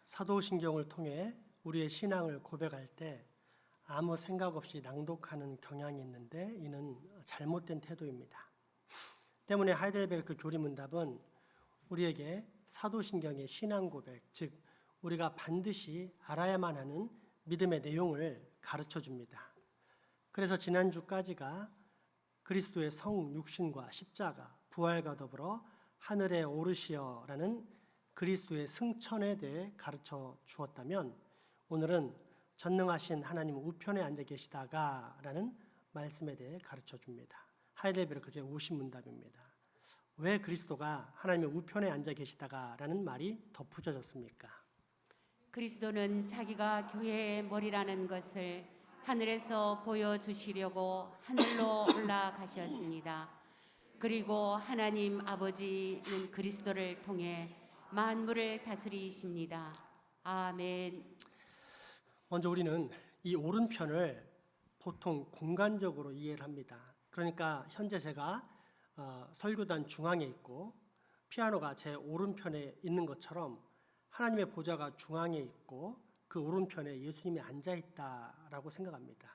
사도신경을 통해 우리의 신앙을 고백할 때 아무 생각 없이 낭독하는 경향이 있는데 이는 잘못된 태도입니다. 때문에 하이델베르크 교리문답은 우리에게 사도신경의 신앙 고백, 즉 우리가 반드시 알아야만 하는 믿음의 내용을 가르쳐 줍니다. 그래서 지난주까지가 그리스도의 성, 육신과 십자가, 부활과 더불어 하늘에 오르시어라는 그리스도의 승천에 대해 가르쳐 주었다면 오늘은 전능하신 하나님 우편에 앉아 계시다가라는 말씀에 대해 가르쳐 줍니다. 하이델베르크 제50문답입니다. 왜 그리스도가 하나님의 우편에 앉아 계시다가라는 말이 덧붙여졌습니까? 그리스도는 자기가 교회의 머리라는 것을 하늘에서 보여주시려고 하늘로 올라가셨습니다. 그리고 하나님 아버지는 그리스도를 통해 만물을 다스리십니다. 아멘. 먼저 우리는 이 오른편을 보통 공간적으로 이해를 합니다. 그러니까 현재 제가 설교단 중앙에 있고 피아노가 제 오른편에 있는 것처럼 하나님의 보좌가 중앙에 있고 그 오른편에 예수님이 앉아있다라고 생각합니다.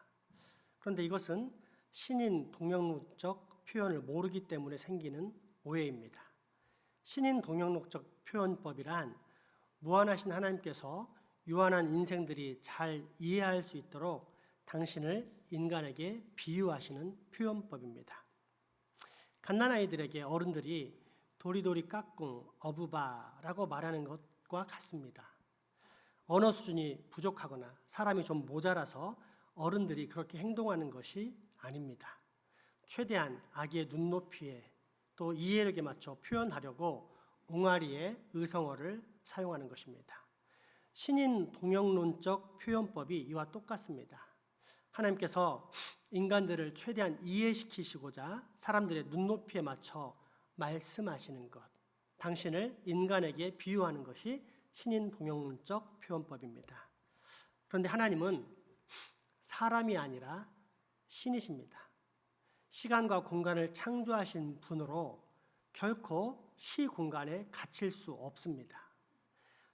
그런데 이것은 신인 동영록적 표현을 모르기 때문에 생기는 오해입니다. 신인 동영록적 표현법이란 무한하신 하나님께서 유한한 인생들이 잘 이해할 수 있도록 당신을 인간에게 비유하시는 표현법입니다. 갓난아이들에게 어른들이 도리도리 까꿍 어부바라고 말하는 것과 같습니다. 언어 수준이 부족하거나 사람이 좀 모자라서 어른들이 그렇게 행동하는 것이 아닙니다. 최대한 아기의 눈높이에 또 이해력에 맞춰 표현하려고 옹알이의 의성어를 사용하는 것입니다. 신인 동영론적 표현법이 이와 똑같습니다. 하나님께서 인간들을 최대한 이해시키시고자 사람들의 눈높이에 맞춰 말씀하시는 것, 당신을 인간에게 비유하는 것이 신인 동영론적 표현법입니다. 그런데 하나님은 사람이 아니라 신이십니다. 시간과 공간을 창조하신 분으로 결코 시 공간에 갇힐 수 없습니다.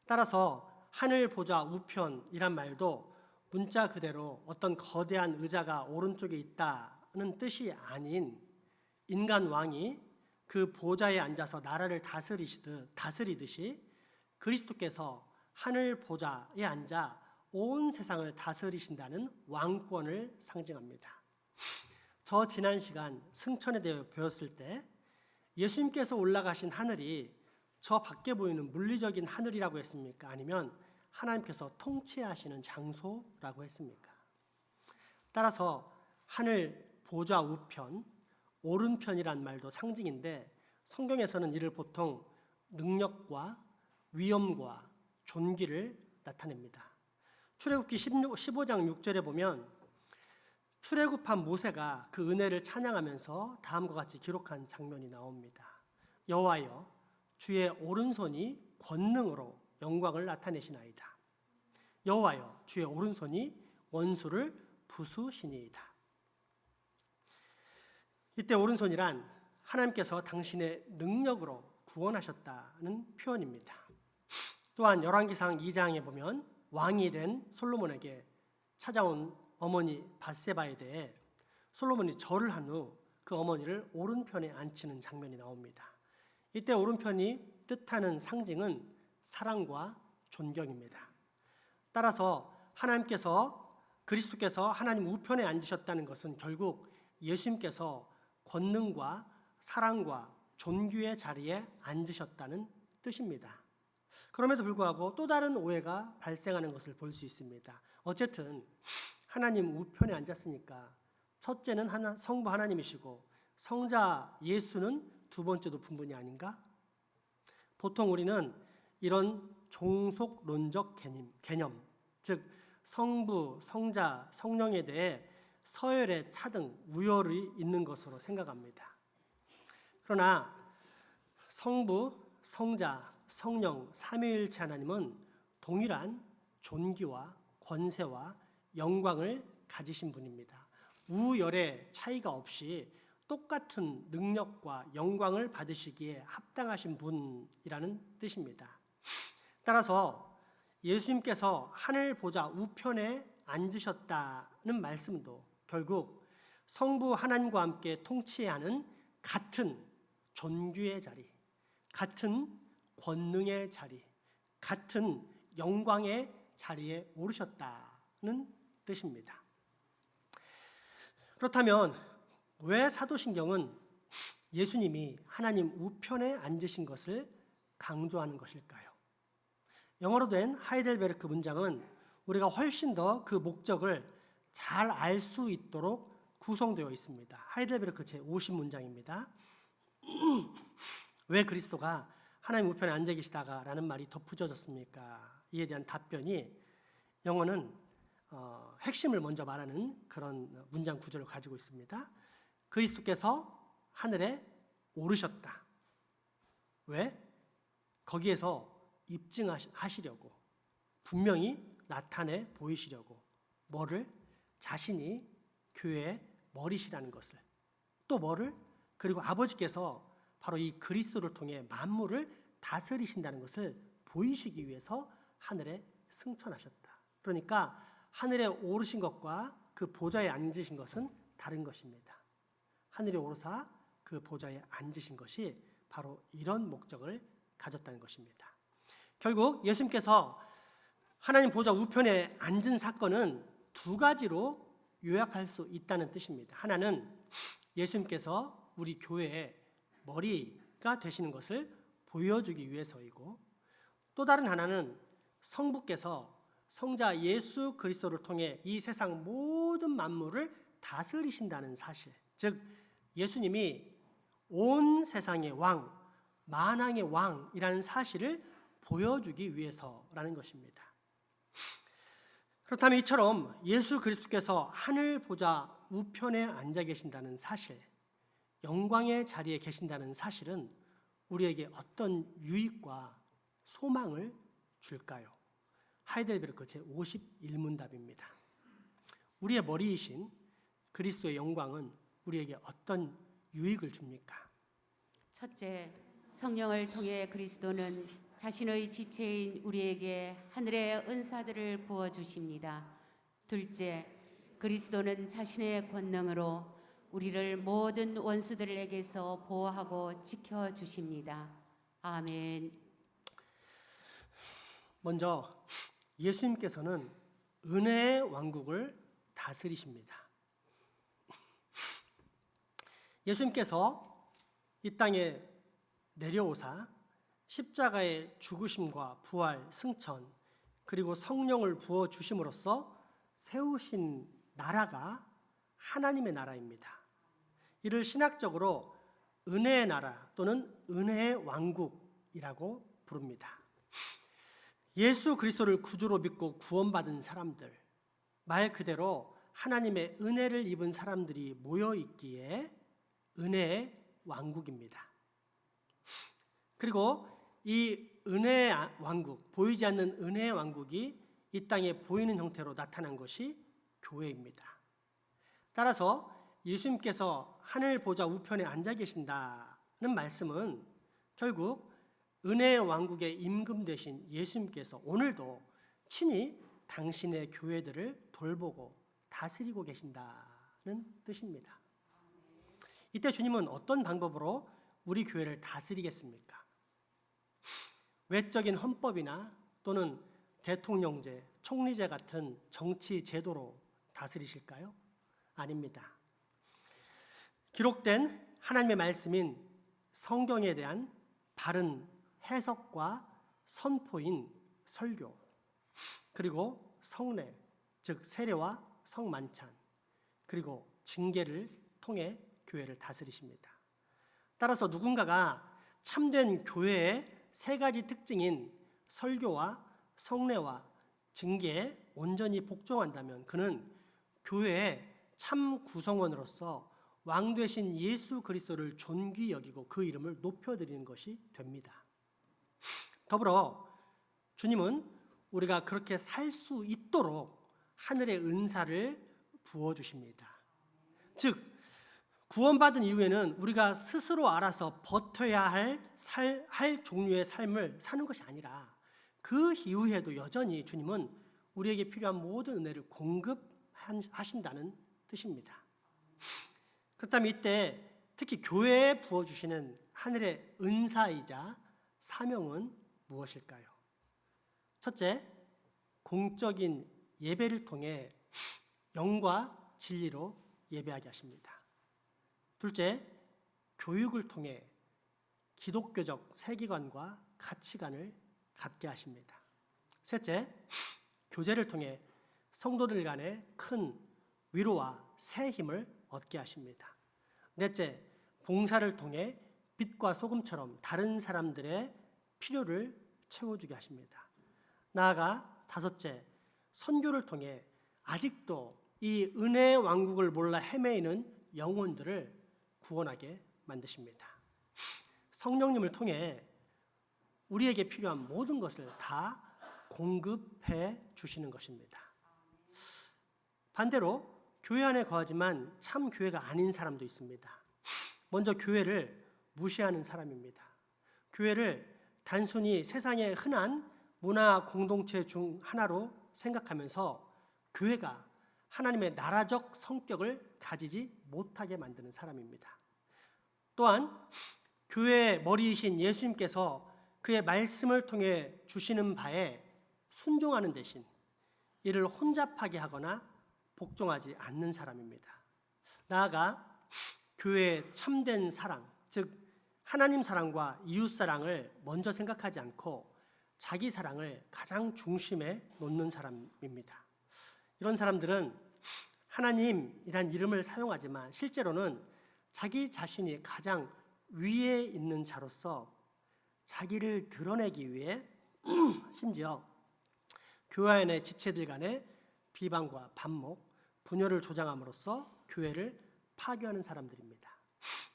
따라서 하늘 보좌 우편이란 말도 문자 그대로 어떤 거대한 의자가 오른쪽에 있다는 뜻이 아닌 인간 왕이 그 보좌에 앉아서 나라를 다스리듯이 그리스도께서 하늘 보좌에 앉아 온 세상을 다스리신다는 왕권을 상징합니다. 저 지난 시간 승천에 대해 배웠을 때 예수님께서 올라가신 하늘이 저 밖에 보이는 물리적인 하늘이라고 했습니까? 아니면 하나님께서 통치하시는 장소라고 했습니까? 따라서 하늘 보좌 우편, 오른편이란 말도 상징인데 성경에서는 이를 보통 능력과 위엄과 존귀를 나타냅니다. 출애굽기 15장 6절에 보면 출애굽한 모세가 그 은혜를 찬양하면서 다음과 같이 기록한 장면이 나옵니다. 여호와여 주의 오른손이 권능으로 영광을 나타내시나이다. 여호와여 주의 오른손이 원수를 부수시니이다. 이때 오른손이란 하나님께서 당신의 능력으로 구원하셨다는 표현입니다. 또한 열왕기상 2장에 보면 왕이 된 솔로몬에게 찾아온 어머니 밧세바에 대해 솔로몬이 절을 한 후 그 어머니를 오른편에 앉히는 장면이 나옵니다. 이때 오른편이 뜻하는 상징은 사랑과 존경입니다. 따라서 그리스도께서 하나님 우편에 앉으셨다는 것은 결국 예수님께서 권능과 사랑과 존귀의 자리에 앉으셨다는 뜻입니다. 그럼에도 불구하고 또 다른 오해가 발생하는 것을 볼 수 있습니다. 어쨌든 하나님 우편에 앉았으니까 첫째는 성부 하나님이시고 성자 예수는 두 번째 높은 분이 아닌가? 보통 우리는 이런 종속론적 개념, 즉 성부, 성자, 성령에 대해 서열의 차등, 우열이 있는 것으로 생각합니다. 그러나 성부, 성자, 성령, 삼위일체 하나님은 동일한 존귀와 권세와 영광을 가지신 분입니다. 우열의 차이가 없이 똑같은 능력과 영광을 받으시기에 합당하신 분이라는 뜻입니다. 따라서 예수님께서 하늘 보좌 우편에 앉으셨다는 말씀도 결국 성부 하나님과 함께 통치하는 같은 존귀의 자리, 같은 권능의 자리, 같은 영광의 자리에 오르셨다는 뜻입니다. 그렇다면 왜 사도신경은 예수님이 하나님 우편에 앉으신 것을 강조하는 것일까요? 영어로 된 하이델베르크 문장은 우리가 훨씬 더 그 목적을 잘 알 수 있도록 구성되어 있습니다. 하이델베르크 제50문장입니다. 왜 그리스도가 하나님 우편에 앉아 계시다가 라는 말이 덧붙여졌습니까? 이에 대한 답변이 영어는 핵심을 먼저 말하는 그런 문장 구조를 가지고 있습니다. 그리스도께서 하늘에 오르셨다. 왜? 거기에서 입증하시려고, 분명히 나타내 보이시려고, 뭐를? 자신이 교회의 머리시라는 것을, 또 뭐를? 그리고 아버지께서 바로 이 그리스도를 통해 만물을 다스리신다는 것을 보이시기 위해서 하늘에 승천하셨다. 그러니까 하늘에 오르신 것과 그 보좌에 앉으신 것은 다른 것입니다. 하늘에 오르사 그 보좌에 앉으신 것이 바로 이런 목적을 가졌다는 것입니다. 결국 예수님께서 하나님 보좌 우편에 앉은 사건은 두 가지로 요약할 수 있다는 뜻입니다. 하나는 예수님께서 우리 교회의 머리가 되시는 것을 보여주기 위해서이고, 또 다른 하나는 성부께서 성자 예수 그리스도를 통해 이 세상 모든 만물을 다스리신다는 사실, 즉 예수님이 온 세상의 왕, 만왕의 왕이라는 사실을 보여주기 위해서라는 것입니다. 그렇다면 이처럼 예수 그리스도께서 하늘 보좌 우편에 앉아 계신다는 사실, 영광의 자리에 계신다는 사실은 우리에게 어떤 유익과 소망을 줄까요? 하이델베르크 제51문답입니다. 우리의 머리이신 그리스도의 영광은 우리에게 어떤 유익을 줍니까? 첫째, 성령을 통해 그리스도는 자신의 지체인 우리에게 하늘의 은사들을 부어 주십니다. 둘째, 그리스도는 자신의 권능으로 우리를 모든 원수들에게서 보호하고 지켜 주십니다. 아멘. 먼저 예수님께서는 은혜의 왕국을 다스리십니다. 예수님께서 이 땅에 내려오사 십자가의 죽으심과 부활, 승천, 그리고 성령을 부어 주심으로써 세우신 나라가 하나님의 나라입니다. 이를 신학적으로 은혜의 나라 또는 은혜의 왕국이라고 부릅니다. 예수 그리스도를 구주로 믿고 구원받은 사람들, 말 그대로 하나님의 은혜를 입은 사람들이 모여 있기에 은혜의 왕국입니다. 그리고 이 은혜의 왕국, 보이지 않는 은혜의 왕국이 이 땅에 보이는 형태로 나타난 것이 교회입니다. 따라서 예수님께서 하늘 보좌 우편에 앉아 계신다는 말씀은 결국 은혜의 왕국의 임금 되신 예수님께서 오늘도 친히 당신의 교회들을 돌보고 다스리고 계신다는 뜻입니다. 이때 주님은 어떤 방법으로 우리 교회를 다스리겠습니까? 외적인 헌법이나 또는 대통령제, 총리제 같은 정치 제도로 다스리실까요? 아닙니다. 기록된 하나님의 말씀인 성경에 대한 바른 해석과 선포인 설교, 그리고 성례, 즉 세례와 성만찬, 그리고 징계를 통해 교회를 다스리십니다. 따라서 누군가가 참된 교회의 세 가지 특징인 설교와 성례와 징계에 온전히 복종한다면 그는 교회의 참 구성원으로서 왕 되신 예수 그리스도를 존귀 여기고 그 이름을 높여드리는 것이 됩니다. 더불어 주님은 우리가 그렇게 살 수 있도록 하늘의 은사를 부어주십니다. 즉 구원받은 이후에는 우리가 스스로 알아서 버텨야 할 종류의 삶을 사는 것이 아니라 그 이후에도 여전히 주님은 우리에게 필요한 모든 은혜를 공급하신다는 뜻입니다. 그렇다면 이때 특히 교회에 부어주시는 하늘의 은사이자 사명은 무엇일까요? 첫째, 공적인 예배를 통해 영과 진리로 예배하게 하십니다. 둘째, 교육을 통해 기독교적 세계관과 가치관을 갖게 하십니다. 셋째, 교제를 통해 성도들 간의 큰 위로와 새 힘을 얻게 하십니다. 넷째, 봉사를 통해 빛과 소금처럼 다른 사람들의 필요를 채워주게 하십니다. 나아가 다섯째, 선교를 통해 아직도 이 은혜의 왕국을 몰라 헤매이는 영혼들을 구원하게 만드십니다. 성령님을 통해 우리에게 필요한 모든 것을 다 공급해 주시는 것입니다. 반대로 교회 안에 거하지만 참 교회가 아닌 사람도 있습니다. 먼저 교회를 무시하는 사람입니다. 교회를 단순히 세상의 흔한 문화 공동체 중 하나로 생각하면서 교회가 하나님의 나라적 성격을 가지지 못하게 만드는 사람입니다. 또한 교회의 머리이신 예수님께서 그의 말씀을 통해 주시는 바에 순종하는 대신 이를 혼잡하게 하거나 복종하지 않는 사람입니다. 나아가 교회의 참된 사랑, 즉 하나님 사랑과 이웃 사랑을 먼저 생각하지 않고 자기 사랑을 가장 중심에 놓는 사람입니다. 이런 사람들은 하나님이란 이름을 사용하지만 실제로는 자기 자신이 가장 위에 있는 자로서 자기를 드러내기 위해 심지어 교회 안의 지체들 간의 비방과 반목, 분열을 조장함으로써 교회를 파괴하는 사람들입니다.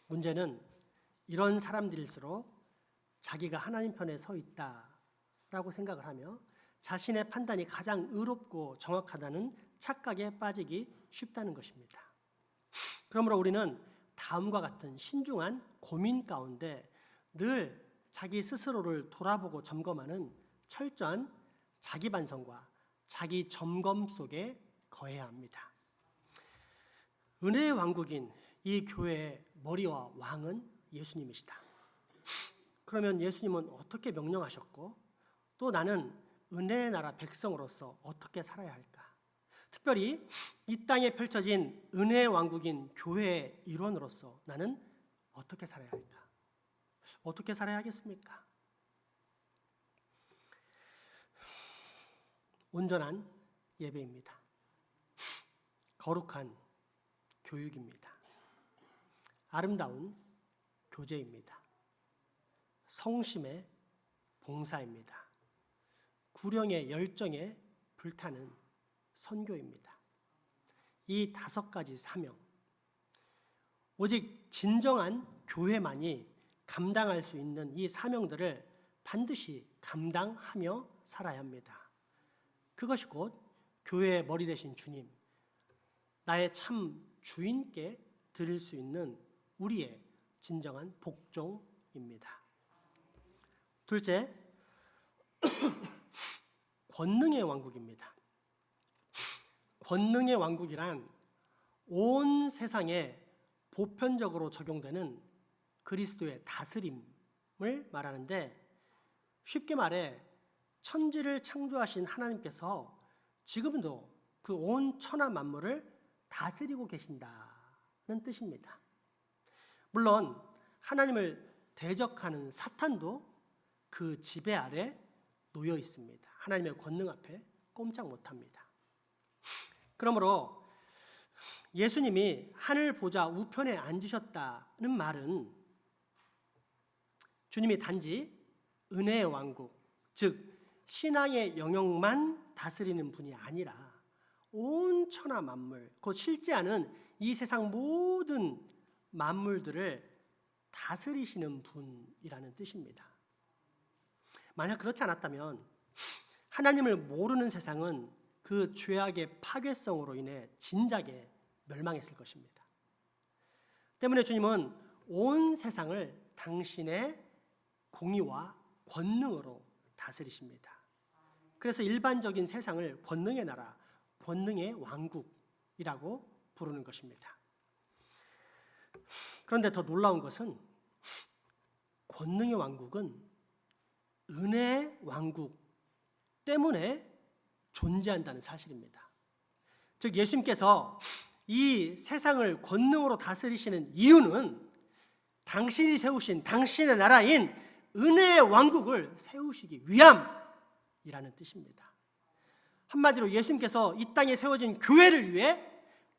문제는 이런 사람들일수록 자기가 하나님 편에 서 있다라고 생각을 하며 자신의 판단이 가장 의롭고 정확하다는 착각에 빠지기 쉽다는 것입니다. 그러므로 우리는 다음과 같은 신중한 고민 가운데 늘 자기 스스로를 돌아보고 점검하는 철저한 자기 반성과 자기 점검 속에 거해야 합니다. 은혜의 왕국인 이 교회의 머리와 왕은 예수님이시다. 그러면 예수님은 어떻게 명령하셨고 또 나는 은혜의 나라 백성으로서 어떻게 살아야 할까? 특별히 이 땅에 펼쳐진 은혜의 왕국인 교회의 일원으로서 나는 어떻게 살아야 할까? 어떻게 살아야 하겠습니까? 온전한 예배입니다. 거룩한 교육입니다. 아름다운 교제입니다. 성심의 봉사입니다. 구령의 열정에 불타는 선교입니다. 이 5가지 사명, 오직 진정한 교회만이 감당할 수 있는 이 사명들을 반드시 감당하며 살아야 합니다. 그것이 곧 교회의 머리 되신 주님, 나의 참 주인께 드릴 수 있는 우리의 진정한 복종입니다. 둘째, 권능의 왕국입니다. 권능의 왕국이란 온 세상에 보편적으로 적용되는 그리스도의 다스림을 말하는데 쉽게 말해 천지를 창조하신 하나님께서 지금도 그 온 천하 만물을 다스리고 계신다는 뜻입니다. 물론 하나님을 대적하는 사탄도 그 지배 아래 놓여 있습니다. 하나님의 권능 앞에 꼼짝 못합니다. 그러므로 예수님이 하늘 보좌 우편에 앉으셨다는 말은 주님이 단지 은혜의 왕국, 즉 신앙의 영역만 다스리는 분이 아니라 온 천하 만물, 곧 실제하는 이 세상 모든 만물들을 다스리시는 분이라는 뜻입니다. 만약 그렇지 않았다면 하나님을 모르는 세상은 그 죄악의 파괴성으로 인해 진작에 멸망했을 것입니다. 때문에 주님은 온 세상을 당신의 공의와 권능으로 다스리십니다. 그래서 일반적인 세상을 권능의 나라, 권능의 왕국이라고 부르는 것입니다. 그런데 더 놀라운 것은 권능의 왕국은 은혜의 왕국 때문에 존재한다는 사실입니다. 즉 예수님께서 이 세상을 권능으로 다스리시는 이유는 당신이 세우신 당신의 나라인 은혜의 왕국을 세우시기 위함이라는 뜻입니다. 한마디로 예수님께서 이 땅에 세워진 교회를 위해,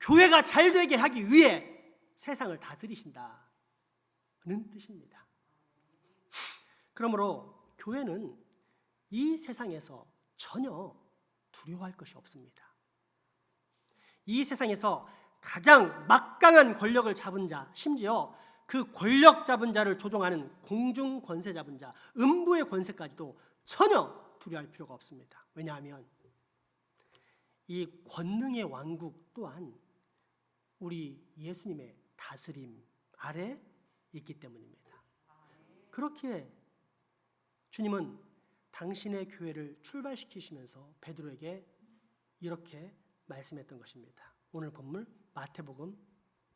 교회가 잘 되게 하기 위해 세상을 다스리신다는 뜻입니다. 그러므로 교회는 이 세상에서 전혀 두려워할 것이 없습니다. 이 세상에서 가장 막강한 권력을 잡은 자, 심지어 그 권력 잡은 자를 조종하는 공중 권세 잡은 자, 음부의 권세까지도 전혀 두려워할 필요가 없습니다. 왜냐하면 이 권능의 왕국 또한 우리 예수님의 다스림 아래 있기 때문입니다. 그렇기에 주님은 당신의 교회를 출발시키시면서 베드로에게 이렇게 말씀했던 것입니다. 오늘 본문 마태복음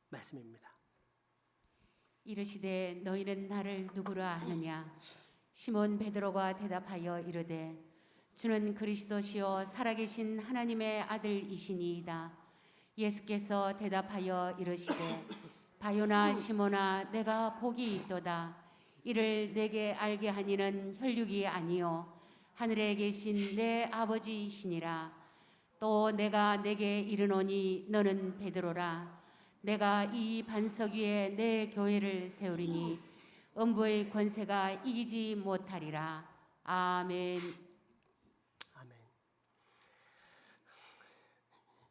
말씀입니다. 이르시되 너희는 나를 누구라 하느냐? 시몬 베드로가 대답하여 이르되 주는 그리스도시요 살아계신 하나님의 아들이시니이다. 예수께서 대답하여 이르시되 바요나 시몬아 내가 복이 있도다. 이를 내게 알게 하니는 혈육이 아니요 하늘에 계신 내 아버지이시니라. 또 내가 내게 이르노니 너는 베드로라. 내가 이 반석 위에 내 교회를 세우리니 음부의 권세가 이기지 못하리라. 아멘. 아멘.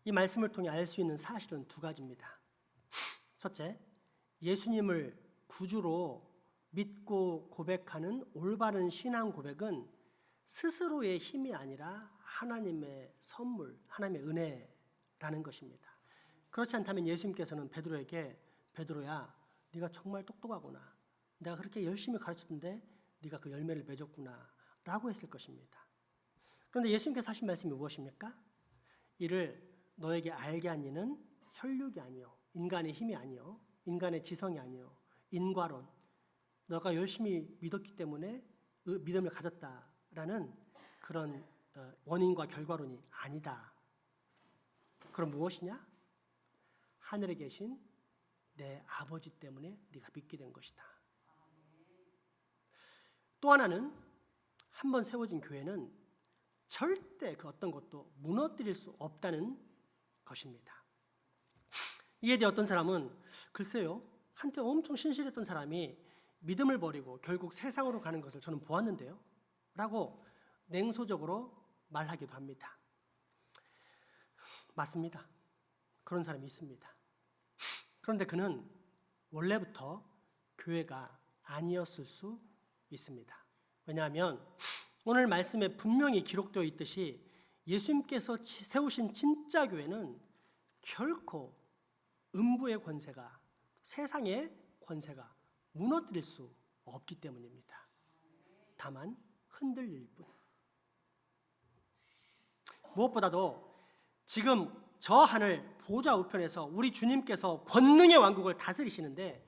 이 말씀을 통해 알 수 있는 사실은 두 가지입니다. 첫째, 예수님을 구주로 믿고 고백하는 올바른 신앙 고백은 스스로의 힘이 아니라 하나님의 선물, 하나님의 은혜라는 것입니다. 그렇지 않다면 예수님께서는 베드로에게 베드로야, 네가 정말 똑똑하구나. 내가 그렇게 열심히 가르쳤는데 네가 그 열매를 맺었구나 라고 했을 것입니다. 그런데 예수님께서 하신 말씀이 무엇입니까? 이를 너에게 알게 한 이는 혈육이 아니요 인간의 힘이 아니요 인간의 지성이 아니요 인과론, 너가 열심히 믿었기 때문에 믿음을 가졌다라는 그런 원인과 결과론이 아니다. 그럼 무엇이냐? 하늘에 계신 내 아버지 때문에 네가 믿게 된 것이다. 또 하나는 한번 세워진 교회는 절대 그 어떤 것도 무너뜨릴 수 없다는 것입니다. 이에 대해 어떤 사람은 글쎄요, 한때 엄청 신실했던 사람이 믿음을 버리고 결국 세상으로 가는 것을 저는 보았는데요 라고 냉소적으로 말하기도 합니다. 맞습니다. 그런 사람이 있습니다. 그런데 그는 원래부터 교회가 아니었을 수 있습니다. 왜냐하면 오늘 말씀에 분명히 기록되어 있듯이 예수님께서 세우신 진짜 교회는 결코 음부의 권세가, 세상의 권세가 무너뜨릴 수 없기 때문입니다. 다만 흔들릴 뿐. 무엇보다도 지금 저 하늘 보좌 우편에서 우리 주님께서 권능의 왕국을 다스리시는데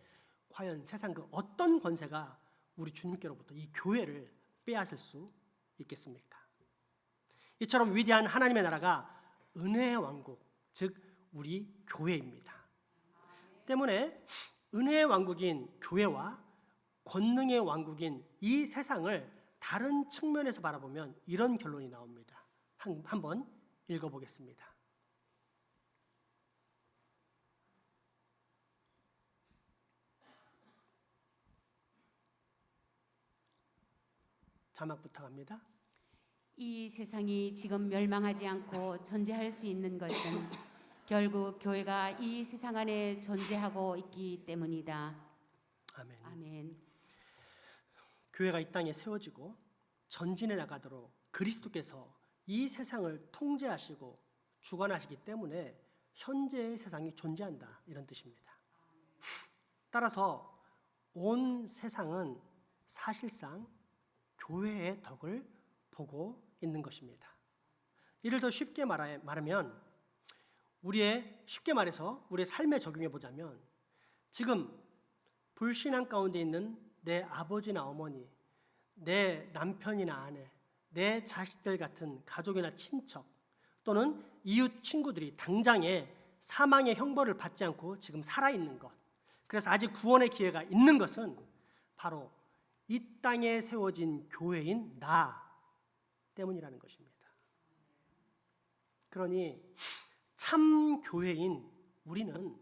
과연 세상 그 어떤 권세가 우리 주님께로부터 이 교회를 빼앗을 수 있겠습니까? 이처럼 위대한 하나님의 나라가 은혜의 왕국, 즉 우리 교회입니다. 때문에 은혜의 왕국인 교회와 권능의 왕국인 이 세상을 다른 측면에서 바라보면 이런 결론이 나옵니다. 한번 읽어보겠습니다. 자막 부탁합니다. 이 세상이 지금 멸망하지 않고 존재할 수 있는 것은 결국 교회가 이 세상 안에 존재하고 있기 때문이다. 아멘. 아멘. 교회가 이 땅에 세워지고 전진해 나가도록 그리스도께서 이 세상을 통제하시고 주관하시기 때문에 현재의 세상이 존재한다, 이런 뜻입니다. 따라서 온 세상은 사실상 교회의 덕을 보고 있는 것입니다. 이를 더 쉽게 말하면 쉽게 말해서 우리의 삶에 적용해 보자면 지금 불신앙 가운데 있는 내 아버지나 어머니, 내 남편이나 아내, 내 자식들 같은 가족이나 친척 또는 이웃 친구들이 당장에 사망의 형벌을 받지 않고 지금 살아있는 것, 그래서 아직 구원의 기회가 있는 것은 바로 이 땅에 세워진 교회인 나 때문이라는 것입니다. 그러니 참 교회인 우리는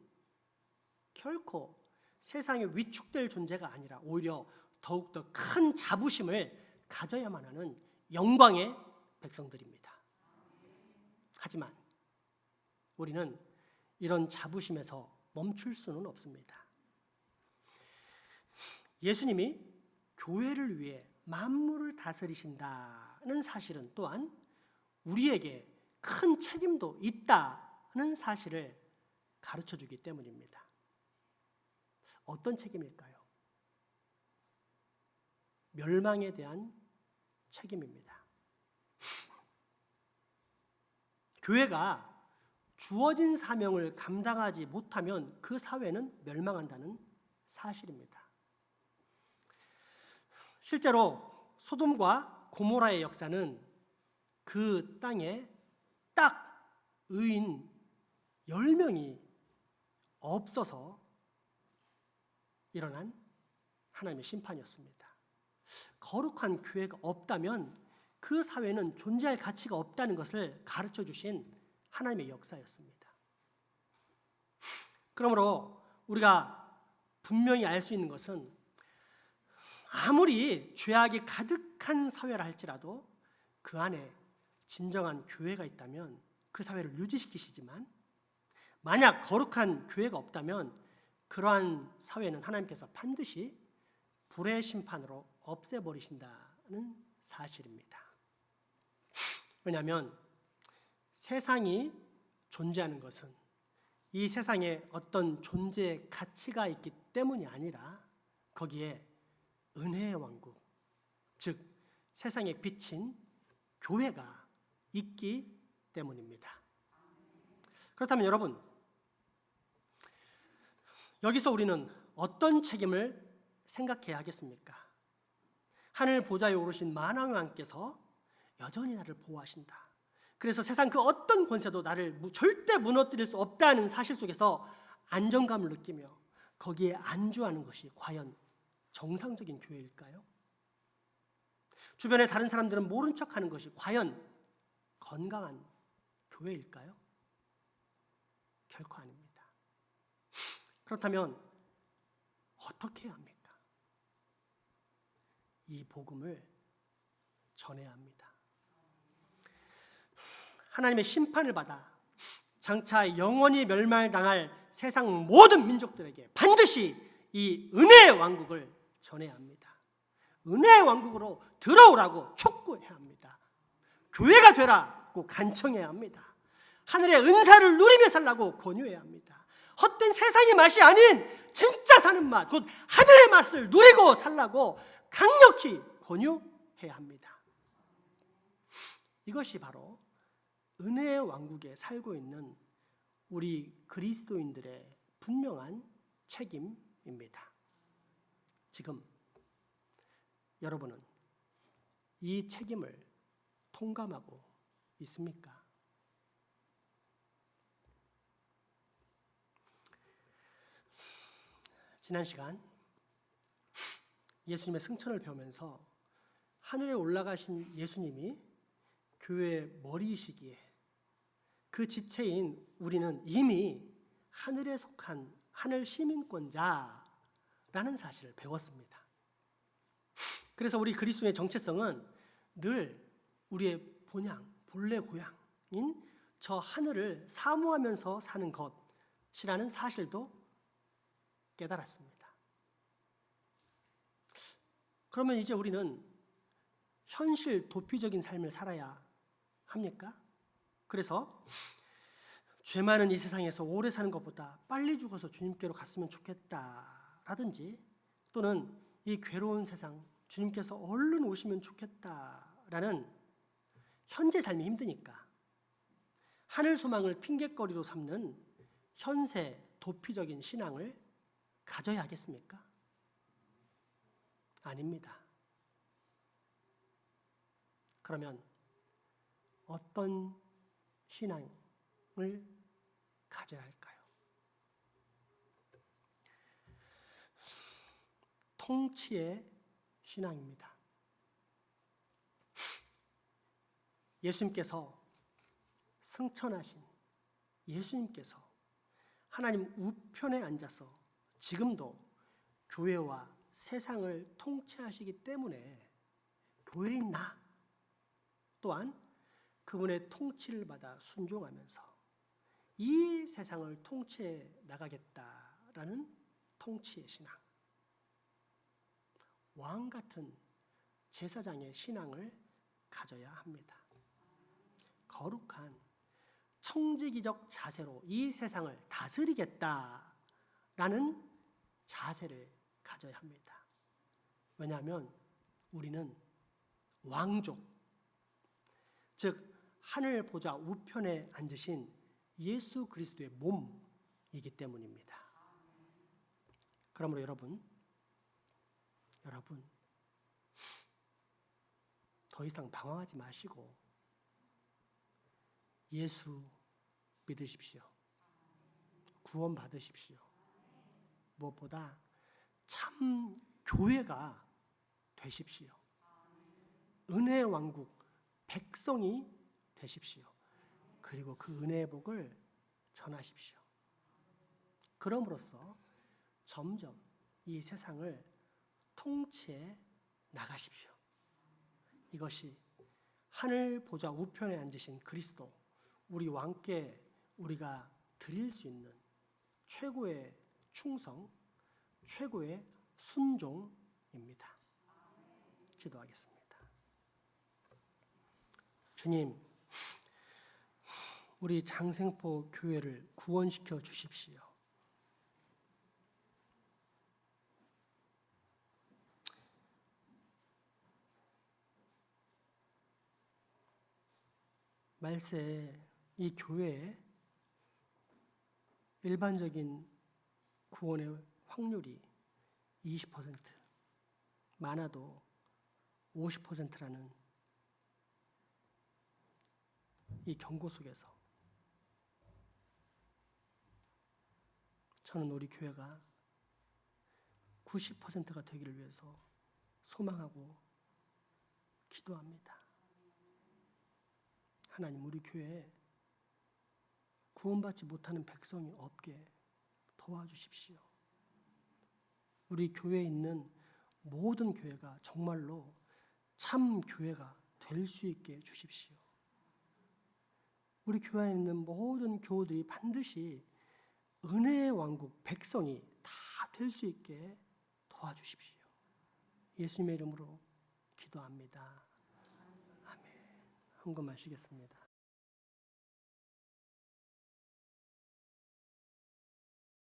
결코 세상에 위축될 존재가 아니라 오히려 더욱더 큰 자부심을 가져야만 하는 영광의 백성들입니다. 하지만 우리는 이런 자부심에서 멈출 수는 없습니다. 예수님이 교회를 위해 만물을 다스리신다는 사실은 또한 우리에게 큰 책임도 있다는 사실을 가르쳐 주기 때문입니다. 어떤 책임일까요? 멸망에 대한 책임입니다. 교회가 주어진 사명을 감당하지 못하면 그 사회는 멸망한다는 사실입니다. 실제로 소돔과 고모라의 역사는 그 땅에 딱 의인 10명이 없어서 일어난 하나님의 심판이었습니다. 거룩한 교회가 없다면 그 사회는 존재할 가치가 없다는 것을 가르쳐 주신 하나님의 역사였습니다. 그러므로 우리가 분명히 알 수 있는 것은 아무리 죄악이 가득한 사회라 할지라도 그 안에 진정한 교회가 있다면 그 사회를 유지시키시지만 만약 거룩한 교회가 없다면 그러한 사회는 하나님께서 반드시 불의 심판으로 없애버리신다는 사실입니다. 왜냐하면 세상이 존재하는 것은 이 세상에 어떤 존재의 가치가 있기 때문이 아니라 거기에 은혜의 왕국, 즉 세상의 빛인 교회가 있기 때문입니다. 그렇다면 여러분, 여기서 우리는 어떤 책임을 생각해야 하겠습니까? 하늘 보좌에 오르신 만왕의 왕께서 여전히 나를 보호하신다. 그래서 세상 그 어떤 권세도 나를 절대 무너뜨릴 수 없다는 사실 속에서 안정감을 느끼며 거기에 안주하는 것이 과연 정상적인 교회일까요? 주변에 다른 사람들은 모른 척하는 것이 과연 건강한 교회일까요? 결코 아닙니다. 그렇다면 어떻게 해야 합니까? 이 복음을 전해야 합니다. 하나님의 심판을 받아 장차 영원히 멸망당할 세상 모든 민족들에게 반드시 이 은혜의 왕국을 전해야 합니다. 은혜의 왕국으로 들어오라고 촉구해야 합니다. 교회가 되라고 간청해야 합니다. 하늘의 은사를 누리며 살라고 권유해야 합니다. 헛된 세상의 맛이 아닌 진짜 사는 맛, 곧 하늘의 맛을 누리고 살라고 강력히 권유해야 합니다. 이것이 바로 은혜의 왕국에 살고 있는 우리 그리스도인들의 분명한 책임입니다. 지금 여러분은 이 책임을 통감하고 있습니까? 지난 시간 예수님의 승천을 배우면서 하늘에 올라가신 예수님이 교회의 머리이시기에 그 지체인 우리는 이미 하늘에 속한 하늘 시민권자라는 사실을 배웠습니다. 그래서 우리 그리스도의 정체성은 늘 우리의 본향, 본래 고향인 저 하늘을 사모하면서 사는 것이라는 사실도 깨달았습니다. 그러면 이제 우리는 현실 도피적인 삶을 살아야 합니까? 그래서 죄 많은 이 세상에서 오래 사는 것보다 빨리 죽어서 주님께로 갔으면 좋겠다라든지 또는 이 괴로운 세상 주님께서 얼른 오시면 좋겠다라는 현재 삶이 힘드니까 하늘 소망을 핑계거리로 삼는 현세 도피적인 신앙을 가져야 하겠습니까? 아닙니다. 그러면 어떤 신앙을 가져야 할까요? 통치의 신앙입니다. 예수님께서 승천하신 예수님께서 하나님 우편에 앉아서 지금도 교회와 세상을 통치하시기 때문에 교회인 나 또한 그분의 통치를 받아 순종하면서 이 세상을 통치해 나가겠다라는 통치의 신앙, 왕 같은 제사장의 신앙을 가져야 합니다. 거룩한 청지기적 자세로 이 세상을 다스리겠다라는 자세를 가져야 합니다. 왜냐하면 우리는 왕족, 즉 하늘 보좌 우편에 앉으신 예수 그리스도의 몸이기 때문입니다. 그러므로 여러분 더 이상 방황하지 마시고 예수 믿으십시오. 구원 받으십시오. 무엇보다 참 교회가 되십시오. 은혜의 왕국 백성이 되십시오. 그리고 그 은혜의 복을 전하십시오. 그럼으로써 점점 이 세상을 통치해 나가십시오. 이것이 하늘 보좌 우편에 앉으신 그리스도, 우리 왕께 우리가 드릴 수 있는 최고의 충성, 최고의 순종입니다. 기도하겠습니다. 주님, 우리 장생포 교회를 구원시켜 주십시오. 말세 이 교회에 일반적인 구원의 확률이 20%, 많아도 50%라는 이 경고 속에서 저는 우리 교회가 90%가 되기를 위해서 소망하고 기도합니다. 하나님, 우리 교회에 구원받지 못하는 백성이 없게 도와주십시오. 우리 교회에 있는 모든 교회가 정말로 참 교회가 될 수 있게 해주십시오. 우리 교회 안에 있는 모든 교우들이 반드시 은혜의 왕국 백성이 다 될 수 있게 도와주십시오. 예수님의 이름으로 기도합니다. 아멘. 헌금하시겠습니다.